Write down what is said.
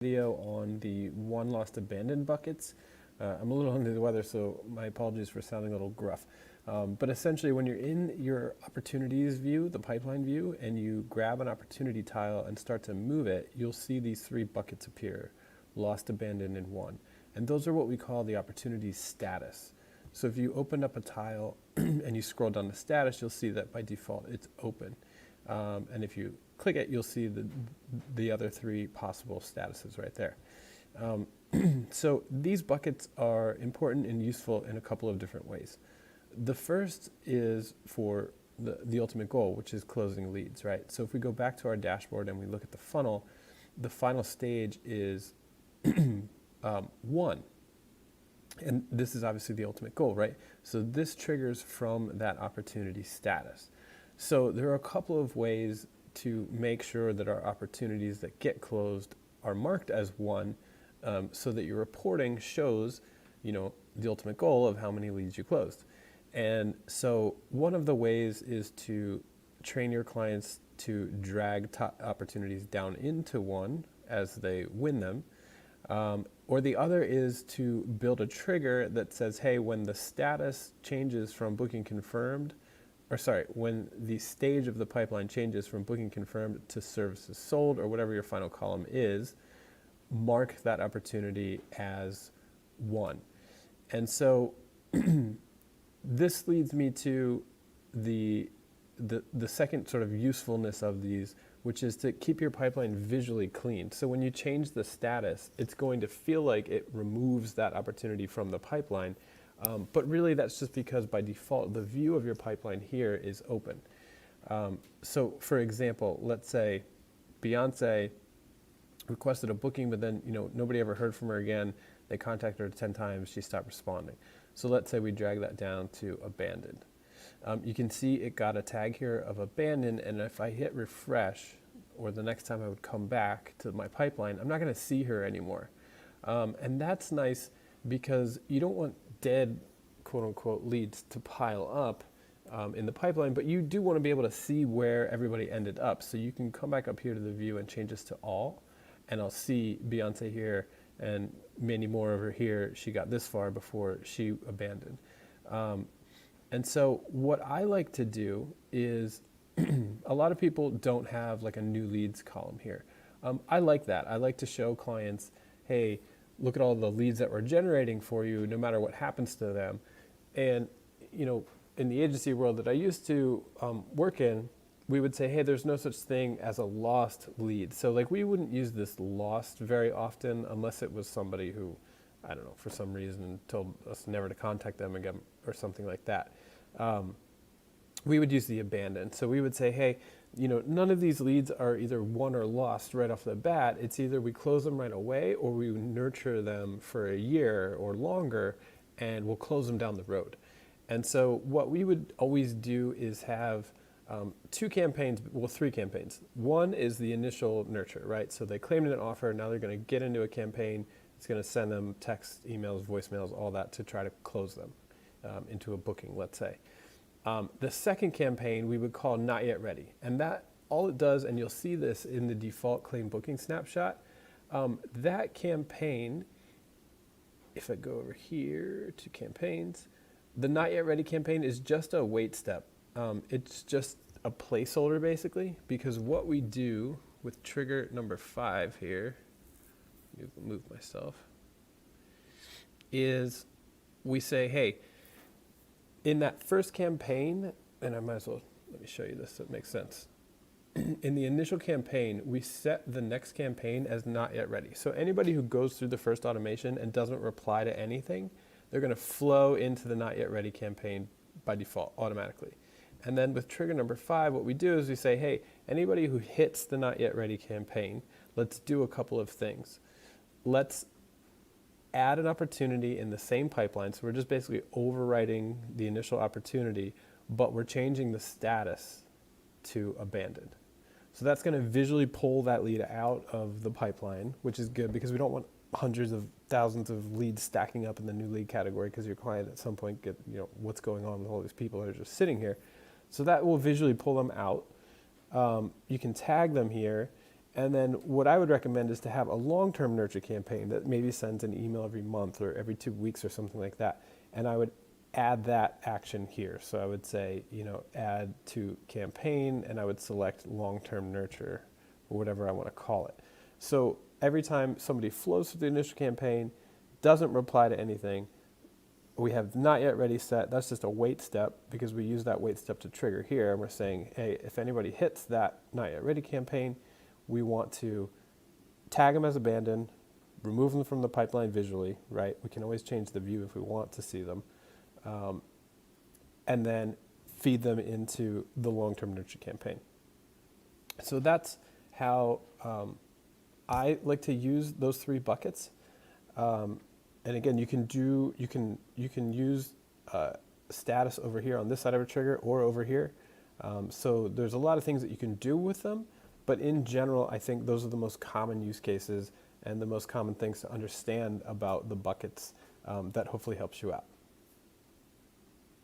video on the won lost abandoned buckets. I'm a little under the weather, so my apologies for sounding a little gruff. But essentially, when you're in your opportunities view, the pipeline view, and you grab an opportunity tile and start to move it, you'll see these three buckets appear: lost, abandoned, and won. And those are what we call the opportunity status. So if you open up a tile and you scroll down to status, you'll see that by default it's open. And if you click it, you'll see the other three possible statuses right there. So these buckets are important and useful in a couple of different ways. The first is for the ultimate goal, which is closing leads, right? So if we go back to our dashboard and we look at the funnel, the final stage is won. And this is obviously the ultimate goal, right? So this triggers from that opportunity status. So there are a couple of ways to make sure that our opportunities that get closed are marked as won, so that your reporting shows, the ultimate goal of how many leads you closed. And so one of the ways is to train your clients to drag opportunities down into won as they win them. Or the other is to build a trigger that says, hey, when the status changes from booking confirmed, when the stage of the pipeline changes from booking confirmed to services sold, or whatever your final column is, mark that opportunity as won. And so this leads me to the second sort of usefulness of these, which is to keep your pipeline visually clean. So when you change the status, it's going to feel like it removes that opportunity from the pipeline. But really that's just because by default, the view of your pipeline here is open. So for example, let's say Beyonce requested a booking, but then nobody ever heard from her again. They contacted her 10 times, she stopped responding. So let's say we drag that down to abandoned. You can see it got a tag here of abandoned, and if I hit refresh, or the next time I would come back to my pipeline, I'm not going to see her anymore. And that's nice because you don't want dead, quote unquote, leads to pile up in the pipeline, but you do want to be able to see where everybody ended up. So you can come back up here to the view and change this to all, and I'll see Beyonce here and many more over here. She got this far before she abandoned. And so what I like to do is, a lot of people don't have like a new leads column here. I like that. I like to show clients, hey, look at all the leads that we're generating for you, no matter what happens to them. And, in the agency world that I used to work in, we would say, hey, there's no such thing as a lost lead. So like we wouldn't use this lost very often unless it was somebody who, I don't know, for some reason told us never to contact them again or something like that. We would use the abandoned. So we would say, hey, none of these leads are either won or lost right off the bat. It's either we close them right away or we nurture them for a year or longer and we'll close them down the road. And so what we would always do is have three campaigns. One is the initial nurture, right? So they claimed an offer, now they're going to get into a campaign. It's going to send them texts, emails, voicemails, all that to try to close them into a booking, let's say. The second campaign we would call not yet ready. And that all it does, and you'll see this in the default claim booking snapshot, that campaign, if I go over here to campaigns, the not yet ready campaign is just a wait step. It's just a placeholder basically, because what we do with trigger number 5 here, move myself, is we say, hey, in that first campaign, and I might as well, let me show you this so it makes sense. In the initial campaign, we set the next campaign as not yet ready. So anybody who goes through the first automation and doesn't reply to anything, they're going to flow into the not yet ready campaign by default automatically. And then with trigger number 5, what we do is we say, hey, anybody who hits the not yet ready campaign, let's do a couple of things. Let's add an opportunity in the same pipeline. So we're just basically overwriting the initial opportunity, but we're changing the status to abandoned. So that's going to visually pull that lead out of the pipeline, which is good because we don't want hundreds of thousands of leads stacking up in the new lead category because your client at some point get, what's going on with all these people that are just sitting here. So that will visually pull them out. You can tag them here, And then what I would recommend is to have a long-term nurture campaign that maybe sends an email every month or every 2 weeks or something like that. And I would add that action here. So I would say, add to campaign, and I would select long-term nurture or whatever I want to call it. So every time somebody flows through the initial campaign, doesn't reply to anything, we have not yet ready set. That's just a wait step because we use that wait step to trigger here. And we're saying, hey, if anybody hits that not yet ready campaign, we want to tag them as abandoned, remove them from the pipeline visually, right? We can always change the view if we want to see them. And then feed them into the long-term nurture campaign. So that's how I like to use those 3 buckets. And again, you can use status over here on this side of a trigger or over here. So there's a lot of things that you can do with them, but in general, I think those are the most common use cases and the most common things to understand about the buckets that hopefully helps you out.